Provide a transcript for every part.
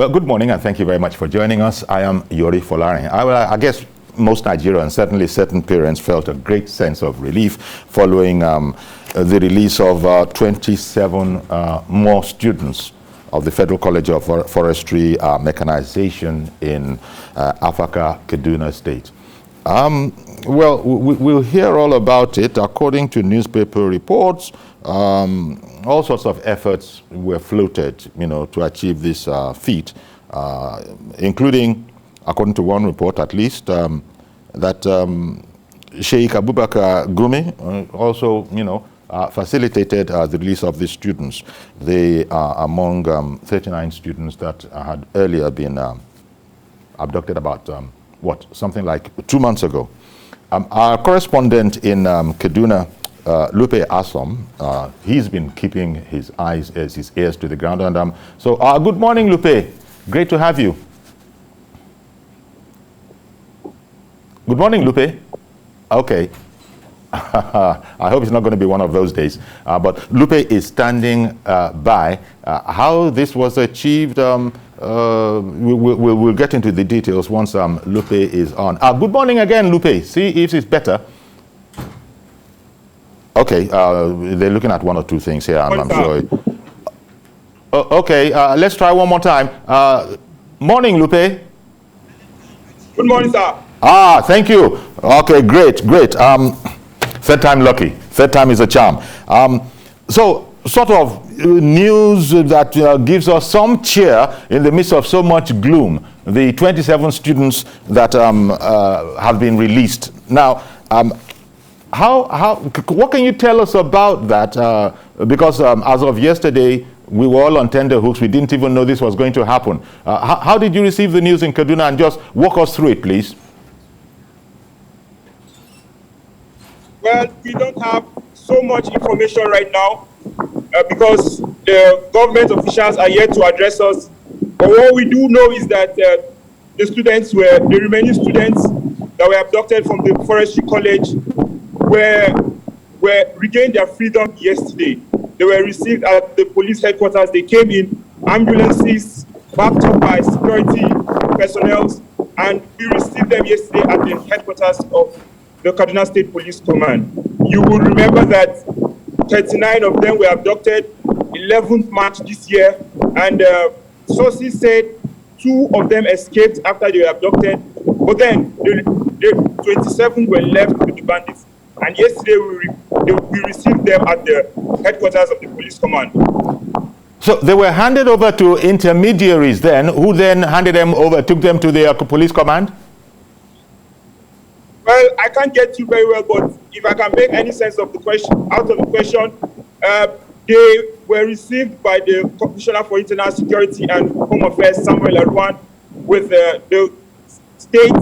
Well, good morning, and thank you very much for joining us. I am Yori Folari. I guess most Nigerians, certainly certain parents, felt a great sense of relief following the release of 27 more students of the Federal College of Forestry Mechanization in Afaka, Kaduna State. Well, we'll hear all about it. According to newspaper reports, all sorts of efforts were floated, to achieve this feat, including, according to one report at least, that Sheikh Abubakar Gumi also, facilitated the release of these students. They are among 39 students that had earlier been abducted about, something like 2 months ago. Our correspondent in Kaduna, Lupe Asom, he's been keeping his ears to the ground. And good morning, Lupe. Great to have you. Good morning, Lupe. Okay. I hope it's not going to be one of those days. But Lupe is standing by. How this was achieved, we'll get into the details once Lupe is on. Good morning again, Lupe. See if it's better. Okay, they're looking at one or two things here, and I'm sure. Okay, let's try one more time. Morning, Lupe. Good morning, sir. Thank you. Okay, great. Third time lucky. Third time is a charm. So, sort of news that gives us some cheer in the midst of so much gloom. The 27 students that have been released. Now, what can you tell us about that? Because as of yesterday, we were all on tenterhooks. We didn't even know this was going to happen. How did you receive the news in Kaduna? And just walk us through it, please. Well, we don't have so much information right now because the government officials are yet to address us. But what we do know is that the remaining students that were abducted from the Forestry College were regained their freedom yesterday. They were received at the police headquarters. They came in ambulances backed up by security personnel, and we received them yesterday at the headquarters of the Kaduna State Police Command. You will remember that 39 of them were abducted 11th March this year, and sources said 2 of them escaped after they were abducted, but then the 27 were left with the bandits. And yesterday we received them at the headquarters of the police command. So they were handed over to intermediaries then, who then handed them over, took them to the police command? Well, I can't get you very well, but if I can make any sense of the question, they were received by the Commissioner for Internal Security and Home Affairs, Samuel Arwan, with the State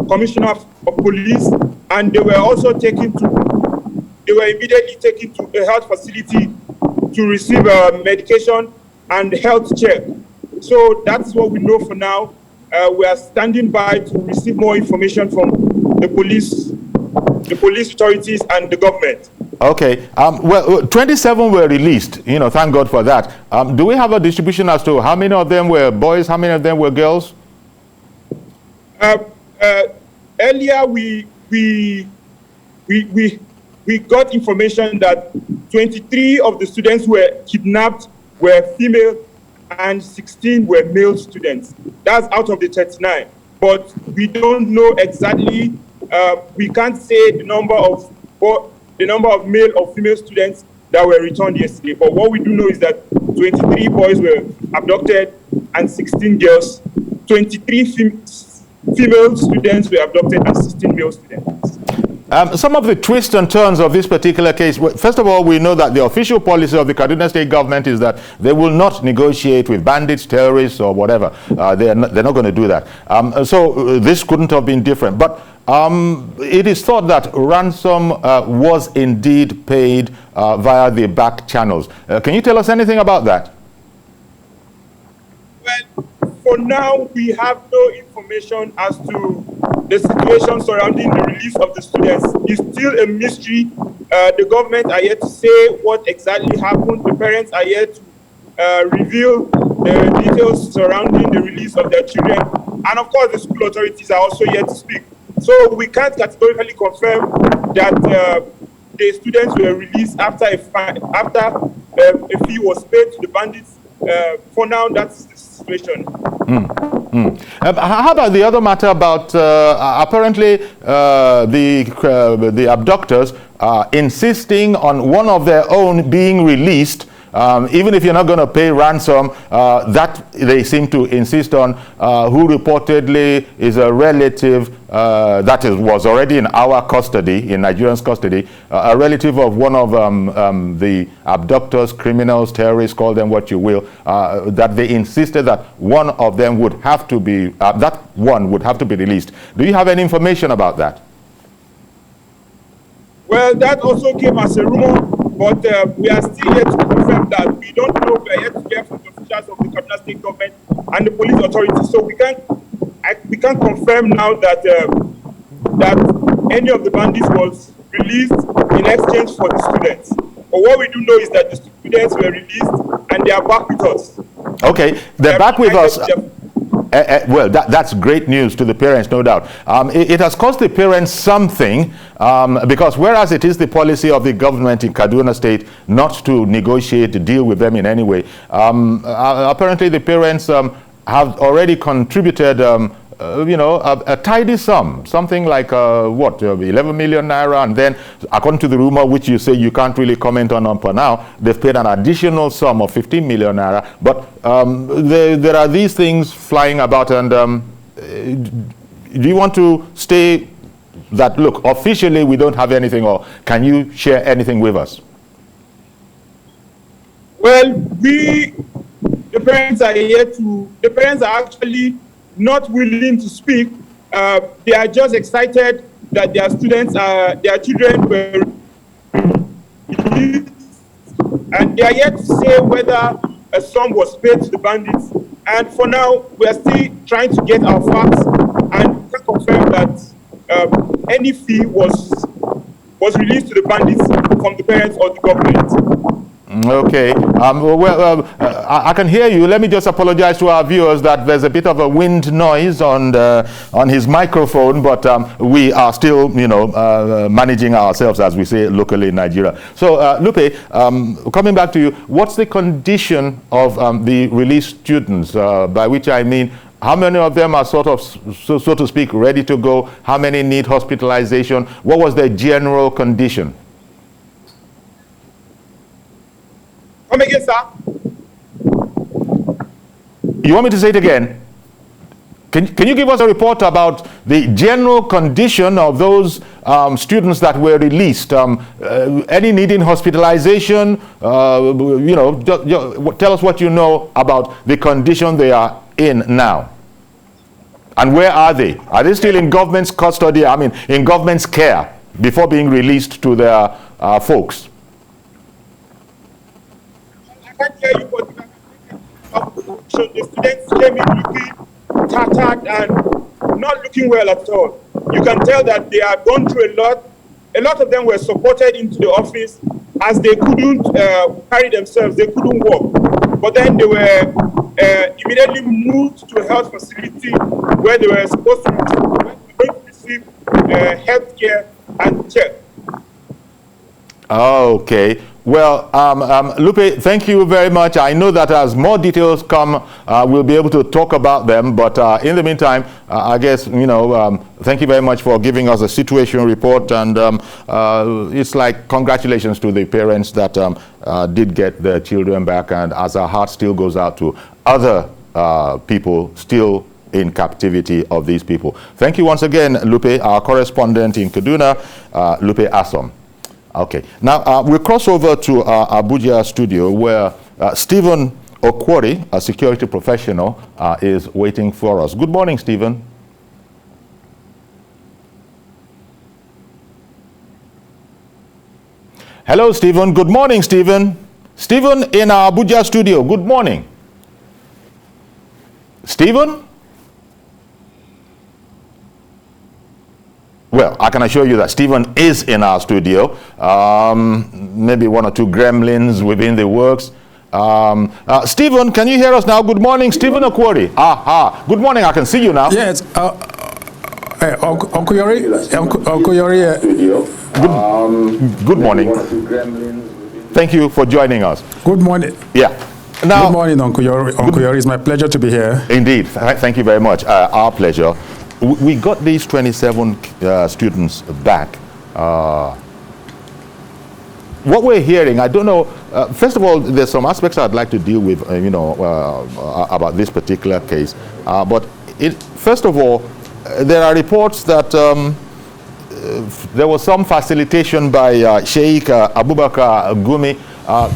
Commissioner of Police, and they were immediately taken to a health facility to receive medication and health check. So that's what we know for now. We are standing by to receive more information from the police authorities and the government. Okay. Well, 27 were released. Thank God for that. Do we have a distribution as to how many of them were boys, how many of them were girls? Earlier, we got information that 23 of the students who were kidnapped were female and 16 were male students. That's out of the 39. But we don't know exactly. We can't say the number of male or female students that were returned yesterday. But what we do know is that 23 boys were abducted and 16 girls. 23 female students were abducted and 16 male students. Some of the twists and turns of this particular case, first of all, we know that the official policy of the Kaduna State government is that they will not negotiate with bandits, terrorists, or whatever. They're not going to do that. So this couldn't have been different. But it is thought that ransom was indeed paid via the back channels. Can you tell us anything about that? Well, for now, we have no information as to the situation surrounding the release of the students. It's still a mystery. The government are yet to say what exactly happened. The parents are yet to reveal the details surrounding the release of their children. And of course, the school authorities are also yet to speak. So we can't categorically confirm that the students were released after a fee was paid to the bandits. For now, that's the situation. How about the other matter about apparently the abductors insisting on one of their own being released, even if you're not going to pay ransom, that they seem to insist on, who reportedly is a relative was already in our custody, in Nigerians' custody, a relative of one of the abductors, criminals, terrorists, call them what you will, that they insisted that one of them would have to be, that one would have to be released. Do you have any information about that? Well, that also came as a rumor, but we are still yet to confirm that. We don't know. We are yet to hear from the officials of the Kaduna State government and the police authorities. So we can't confirm now that that any of the bandits was released in exchange for the students. But what we do know is that the students were released and they are back with us. Okay, they're back with us. Well, that's great news to the parents, no doubt. It has cost the parents something, because whereas it is the policy of the government in Kaduna State not to negotiate, to deal with them in any way, apparently the parents have already contributed a tidy sum, something like 11 million naira, and then according to the rumor, which you say you can't really comment on for now, they've paid an additional sum of 15 million naira. But there are these things flying about, and do you want to stay that, look, officially we don't have anything, or can you share anything with us? Well, the parents are actually not willing to speak. They are just excited that their children were released, and they are yet to say whether a sum was paid to the bandits. And for now, we are still trying to get our facts, and we can confirm that any fee was released to the bandits from the parents or the government. Okay. I can hear you. Let me just apologize to our viewers that there's a bit of a wind noise on his microphone, but we are still, managing ourselves, as we say locally in Nigeria. So, Lupe, coming back to you, what's the condition of the released students? By which I mean, how many of them are sort of, so to speak, ready to go? How many need hospitalization? What was their general condition? Come again, sir. You want me to say it again? Can you give us a report about the general condition of those students that were released? Any needing hospitalization? Tell us what you know about the condition they are in now. And where are they? Are they still in government's custody? I mean, in government's care before being released to their folks? I can't hear you, but the students came in looking tattered and not looking well at all. You can tell that they are gone through a lot. A lot of them were supported into the office as they couldn't carry themselves, they couldn't walk. But then they were immediately moved to a health facility where they were supposed to receive health care and check. Okay. Well, Lupe, thank you very much. I know that as more details come, we'll be able to talk about them. But in the meantime, I guess, thank you very much for giving us a situation report. And it's like congratulations to the parents that did get their children back. And as our heart still goes out to other people still in captivity of these people. Thank you once again, Lupe, our correspondent in Kaduna, Lupe Asom. Okay, now we'll cross over to our Abuja studio where Stephen Okwori, a security professional, is waiting for us. Good morning, Stephen. Hello, Stephen. Good morning, Stephen. Stephen in our Abuja studio. Good morning. Stephen? Well, I can assure you that Stephen is in our studio. Maybe one or two gremlins within the works. Stephen, can you hear us now? Good morning, Stephen Okwori. Good morning, I can see you now. Yes. Uncle Yori. Good morning. Thank you for joining us. Good morning. Yeah. Now, good morning, Uncle Yori. Uncle Yori, it's my pleasure to be here. Indeed. Thank you very much. Our pleasure. We got these 27 students back. What we're hearing, I don't know, first of all, there's some aspects I'd like to deal with, about this particular case. But first of all, there are reports that there was some facilitation by Sheikh Abubakar Gumi.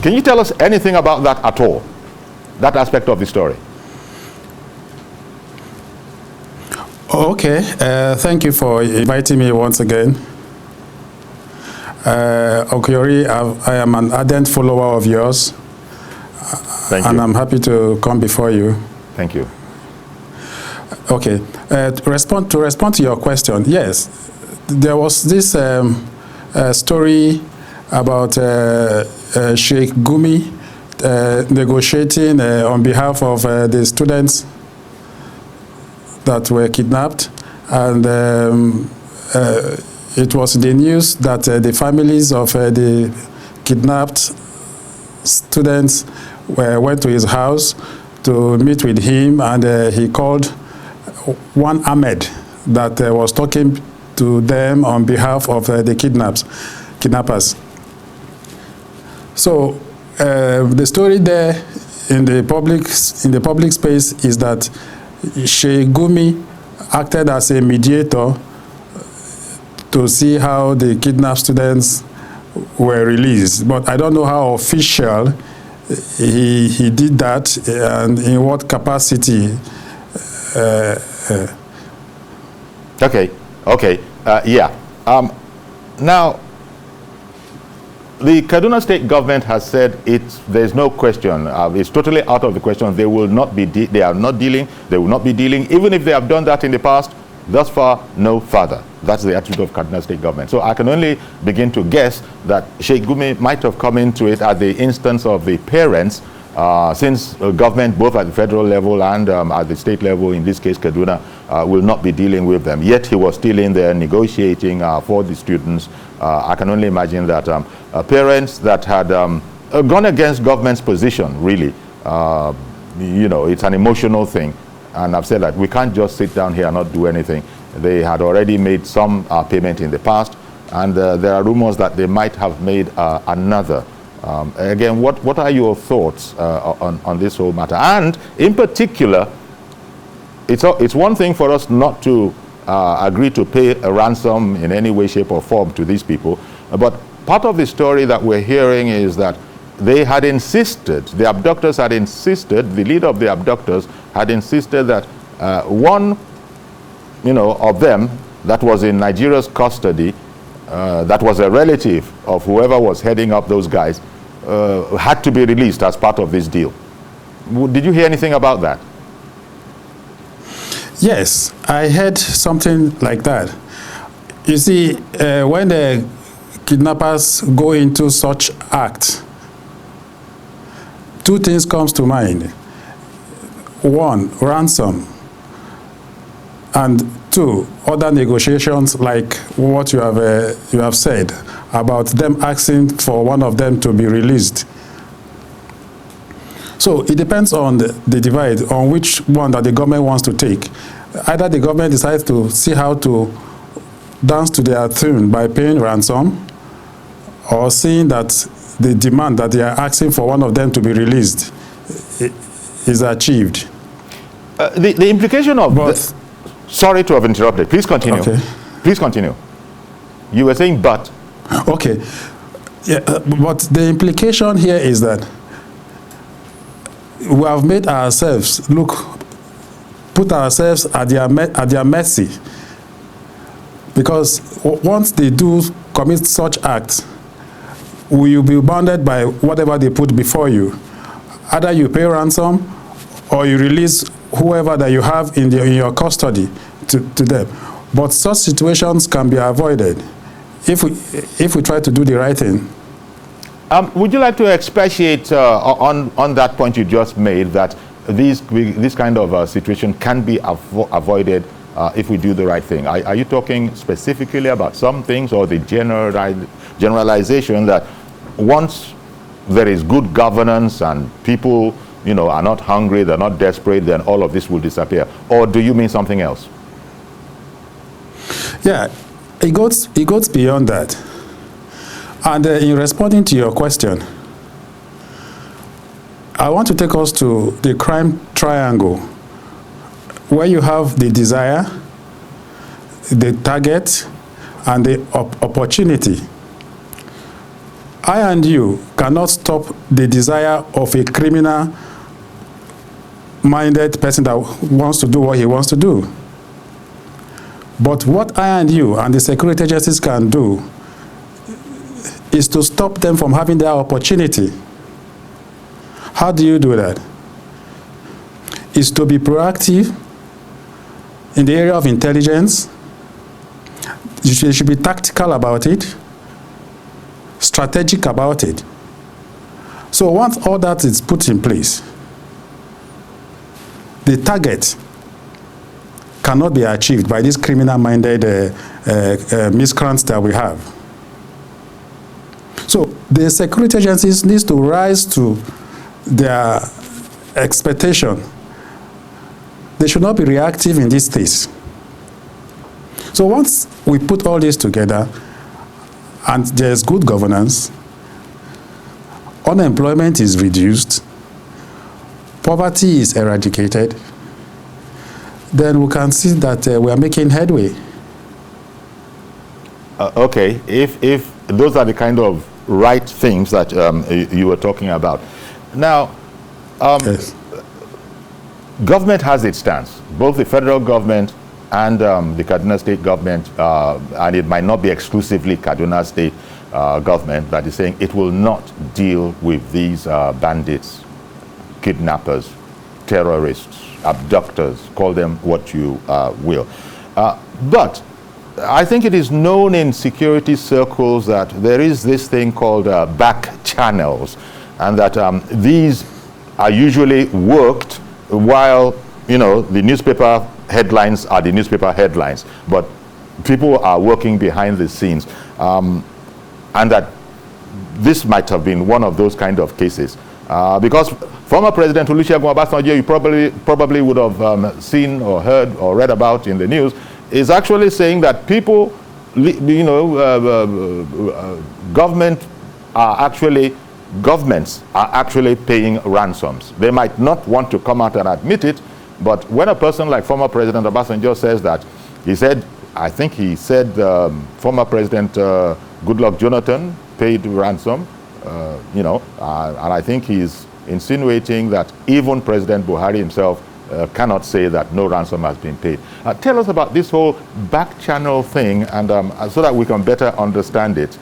Can you tell us anything about that at all? That aspect of the story? Okay. Thank you for inviting me once again. Okiori, I am an ardent follower of yours. Thank you. And I'm happy to come before you. Thank you. Okay. To respond to your question, yes, there was this story about Sheikh Gumi negotiating on behalf of the students that were kidnapped, and it was in the news that the families of the kidnapped students went to his house to meet with him, and he called one Ahmed that was talking to them on behalf of the kidnappers. So the story there in the public space is that Sheikh Gumi acted as a mediator to see how the kidnapped students were released. But I don't know how official he did that and in what capacity. Okay. Yeah. Now, the Kaduna State government has said there's no question. It's totally out of the question. They will not be. They are not dealing. They will not be dealing. Even if they have done that in the past, thus far, no further. That's the attitude of Kaduna State government. So I can only begin to guess that Sheikh Gumi might have come into it at the instance of the parents, since government, both at the federal level and at the state level, in this case Kaduna, will not be dealing with them. Yet he was still in there negotiating for the students. I can only imagine that parents that had gone against government's position, really, it's an emotional thing. And I've said that we can't just sit down here and not do anything. They had already made some payment in the past, and there are rumors that they might have made another. Again, what are your thoughts on this whole matter? And in particular, it's one thing for us not to agree to pay a ransom in any way, shape, or form to these people, but part of the story that we're hearing is that they had insisted, the abductors had insisted, the leader of the abductors had insisted that one of them that was in Nigeria's custody, that was a relative of whoever was heading up those guys, had to be released as part of this deal. Did you hear anything about that? Yes, I heard something like that. You see, when the kidnappers go into such acts, two things comes to mind. One, ransom, and two, other negotiations like what you have said about them asking for one of them to be released. So it depends on the divide, on which one that the government wants to take. Either the government decides to see how to dance to their tune by paying ransom, or seeing that the demand that they are asking for one of them to be released is achieved. The implication of this, sorry to have interrupted. Please continue. Okay. Please continue. You were saying but. Okay. Yeah, but the implication here is that we have made ourselves put ourselves at their mercy, because once they do commit such acts, will you be bounded by whatever they put before you? Either you pay ransom or you release whoever that you have in your custody to them. But such situations can be avoided if we try to do the right thing. Would you like to expatiate on that point you just made, that this kind of situation can be avoided if we do the right thing? Are you talking specifically about some things, or the generalization that once there is good governance and people, are not hungry, they're not desperate, then all of this will disappear? Or do you mean something else? Yeah, it goes beyond that. And in responding to your question, I want to take us to the crime triangle, where you have the desire, the target, and the opportunity. I and you cannot stop the desire of a criminal-minded person that wants to do what he wants to do. But what I and you and the security agencies can do is to stop them from having their opportunity. How do you do that? Is to be proactive in the area of intelligence. You should be tactical about it, strategic about it. So once all that is put in place, the target cannot be achieved by these criminal-minded miscreants that we have. So the security agencies need to rise to their expectation. They should not be reactive in this case. So once we put all this together and there's good governance, unemployment is reduced, poverty is eradicated, then we can see that we are making headway. Okay, if those are the kind of right things that you were talking about. Now, Yes. government has its stance, both the federal government and the Kaduna State government, and it might not be exclusively Kaduna State government that is saying it will not deal with these bandits, kidnappers, terrorists, abductors, call them what you will. But I think it is known in security circles that there is this thing called back channels, and that these are usually worked while, the newspaper headlines are the newspaper headlines, but people are working behind the scenes, and that this might have been one of those kind of cases. Because former President Olusegun Obasanjo, you probably would have seen or heard or read about in the news, is actually saying that people, governments are actually paying ransoms. They might not want to come out and admit it, but when a person like former President Obasanjo says that, I think he said former President Goodluck Jonathan paid ransom, and I think he's insinuating that even President Buhari himself cannot say that no ransom has been paid. Tell us about this whole back channel thing, and so that we can better understand it.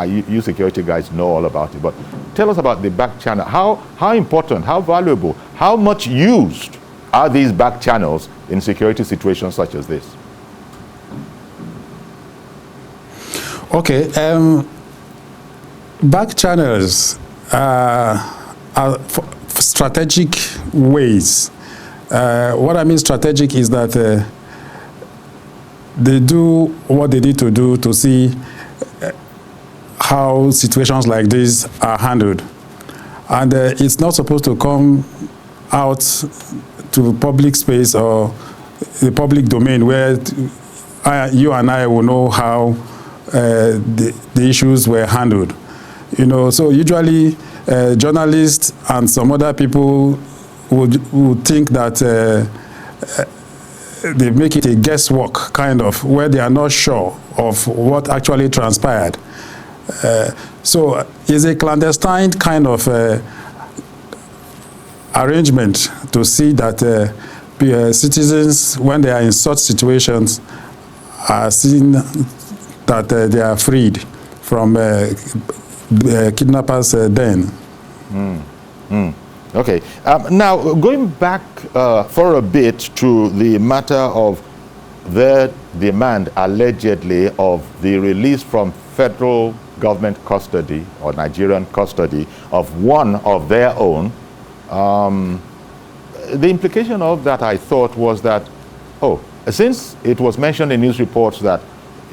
You security guys know all about it, but tell us about the back channel. How important, how valuable, how much used are these back channels in security situations such as this? Okay, back channels are strategic ways. What I mean strategic is that they do what they need to do to see how situations like this are handled. And it's not supposed to come out to public space or the public domain where you and I will know how the issues were handled. So usually journalists and some other people would think that they make it a guesswork kind of, where they are not sure of what actually transpired. So it's a clandestine kind of arrangement to see that citizens, when they are in such situations, are seen that they are freed from kidnappers' den. Okay. Now, going back for a bit to the matter of their demand, allegedly, of the release from federal government custody or Nigerian custody of one of their own, the implication of that, I thought, was that, oh, since it was mentioned in news reports that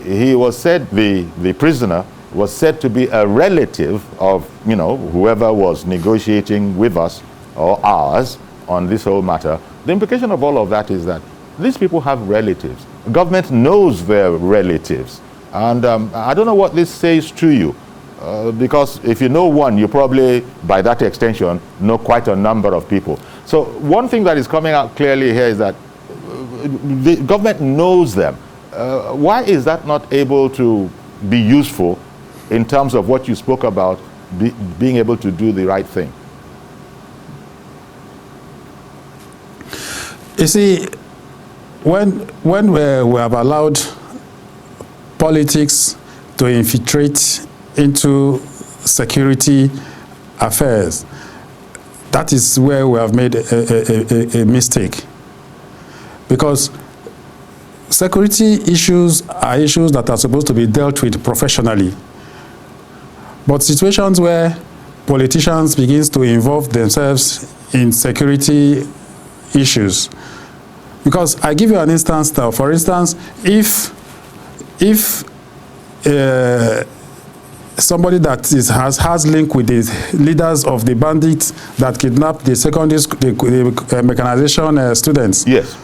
he was said, the prisoner was said to be a relative of, whoever was negotiating with us or ours on this whole matter, the implication of all of that is that these people have relatives. The government knows their relatives. And I don't know what this says to you, because if you know one, you probably, by that extension, know quite a number of people. So one thing that is coming out clearly here is that the government knows them. Why is that not able to be useful in terms of what you spoke about, being able to do the right thing? You see, when we have allowed politics to infiltrate into security affairs, that is where we have made a mistake. Because security issues are issues that are supposed to be dealt with professionally. But situations where politicians begin to involve themselves in security issues. Because I give you an instance now. For instance, if somebody that has link with the leaders of the bandits that kidnapped the secondary school, the mechanization students. Yes.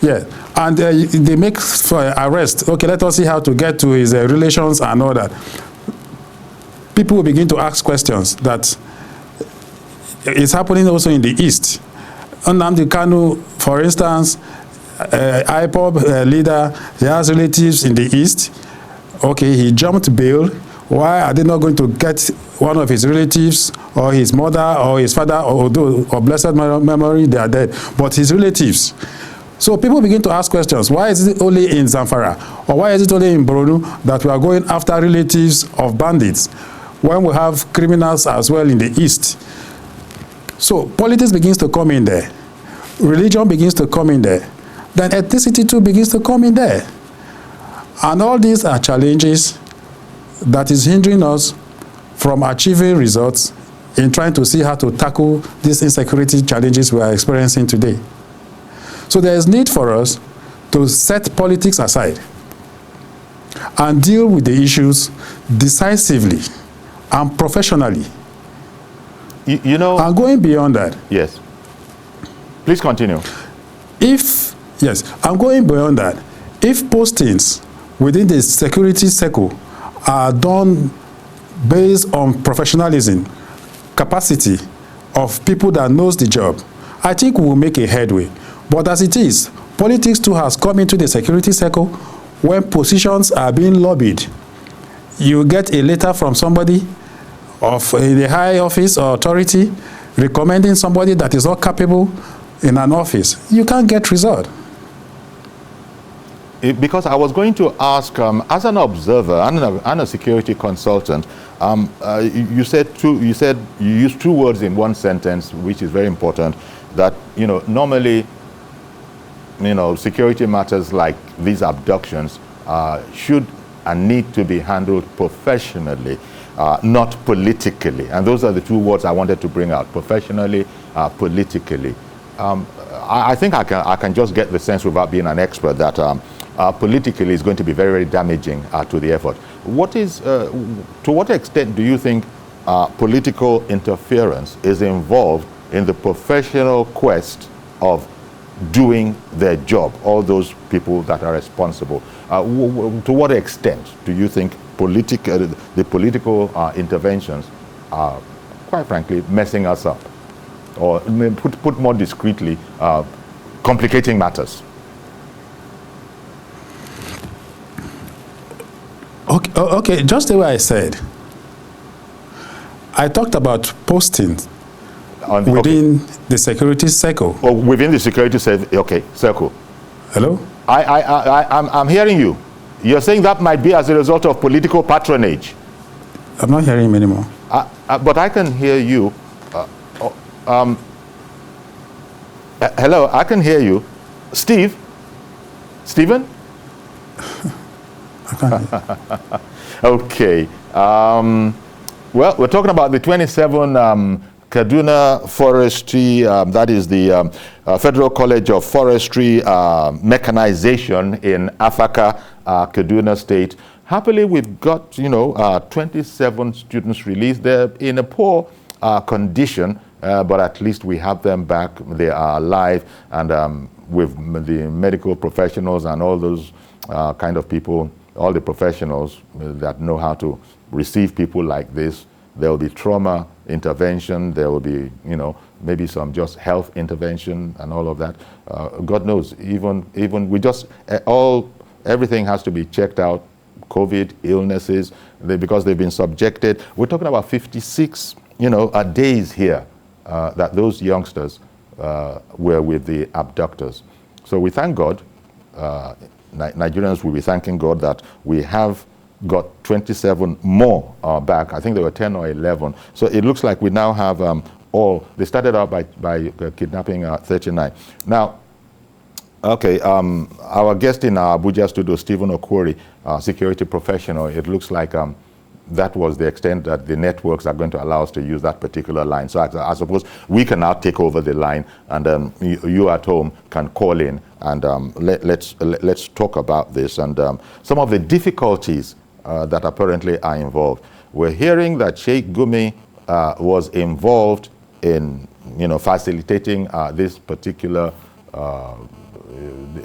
Yeah, and they make for arrest. Okay, let us see how to get to his relations and all that. People will begin to ask questions that is happening also in the East. Nnamdi Kanu, for instance, IPOB leader, he has relatives in the East. Okay, he jumped bail. Why are they not going to get one of his relatives or his mother or his father, although of blessed memory, they are dead, but his relatives? So people begin to ask questions. Why is it only in Zamfara? Or why is it only in Borno that we are going after relatives of bandits when we have criminals as well in the East? So politics begins to come in there. Religion begins to come in there. Then ethnicity too begins to come in there. And all these are challenges that is hindering us from achieving results in trying to see how to tackle these insecurity challenges we are experiencing today. So there is need for us to set politics aside and deal with the issues decisively and professionally. You know, and going beyond that. Yes. Please continue. I'm going beyond that. If postings within the security circle are done based on professionalism, capacity of people that knows the job, I think we will make a headway. But as it is, politics too has come into the security circle when positions are being lobbied. You get a letter from somebody of a high office or authority recommending somebody that is not capable in an office. You can't get result. Because I was going to ask, as an observer and a security consultant, you used two words in one sentence, which is very important. That normally, security matters like these abductions should and need to be handled professionally, not politically. And those are the two words I wanted to bring out: professionally, politically. I think I can just get the sense, without being an expert, that politically is going to be very, very damaging to the effort. To what extent do you think political interference is involved in the professional quest of doing their job, all those people that are responsible? To what extent do you think the political interventions are, quite frankly, messing us up? Or put more discreetly, complicating matters? Okay, just the way I said. I talked about postings within the security circle. Or within the security circle. Hello? I'm hearing you. You're saying that might be as a result of political patronage. I'm not hearing him anymore. But I can hear you. Hello, I can hear you. Stephen? Okay. Well, we're talking about the 27 Kaduna Forestry, that is the Federal College of Forestry Mechanization in Afaka, Kaduna State. Happily, we've got, 27 students released. They're in a poor condition, but at least we have them back. They are alive, and with the medical professionals and all those kind of people, all the professionals that know how to receive people like this. There will be trauma intervention. There will be, maybe some just health intervention and all of that. God knows, even we just, everything has to be checked out. COVID, illnesses, because they've been subjected. We're talking about 56, days here that those youngsters were with the abductors. So we thank God. Nigerians will be thanking God that we have got 27 more back. I think there were 10 or 11. So it looks like we now have they started out by kidnapping 39. Now, okay, our guest in our Abuja studio, Stephen Okwori, security professional, it looks like that was the extent that the networks are going to allow us to use that particular line. So I suppose we can now take over the line, and you at home can call in, and let's talk about this and some of the difficulties that apparently are involved. We're hearing that Sheikh Gumi was involved in, facilitating this particular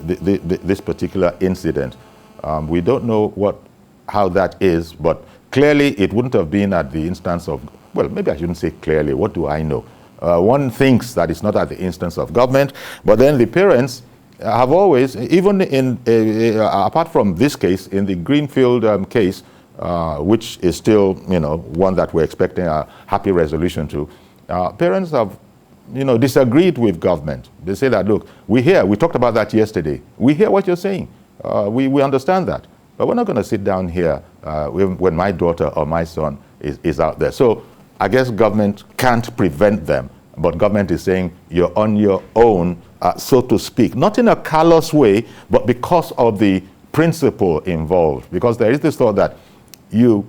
this particular incident. We don't know how that is, but clearly it wouldn't have been at the instance of, well, maybe I shouldn't say clearly, what do I know? One thinks that it's not at the instance of government, but then the parents have always, even in, apart from this case, in the Greenfield case, which is still, one that we're expecting a happy resolution to, parents have, disagreed with government. They say that, look, we talked about that yesterday. We hear what you're saying. We understand that. But we're not going to sit down here when my daughter or my son is out there. So I guess government can't prevent them, but government is saying you're on your own, so to speak. Not in a callous way, but because of the principle involved. Because there is this thought that you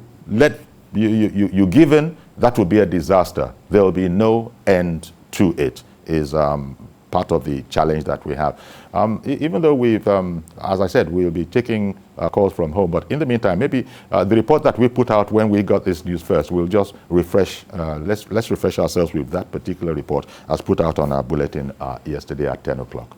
give in, that will be a disaster. There will be no end to it, is part of the challenge that we have. Even though we've, as I said, we'll be taking calls from home, but in the meantime, maybe the report that we put out when we got this news first, we'll just refresh, let's refresh ourselves with that particular report as put out on our bulletin yesterday at 10 o'clock.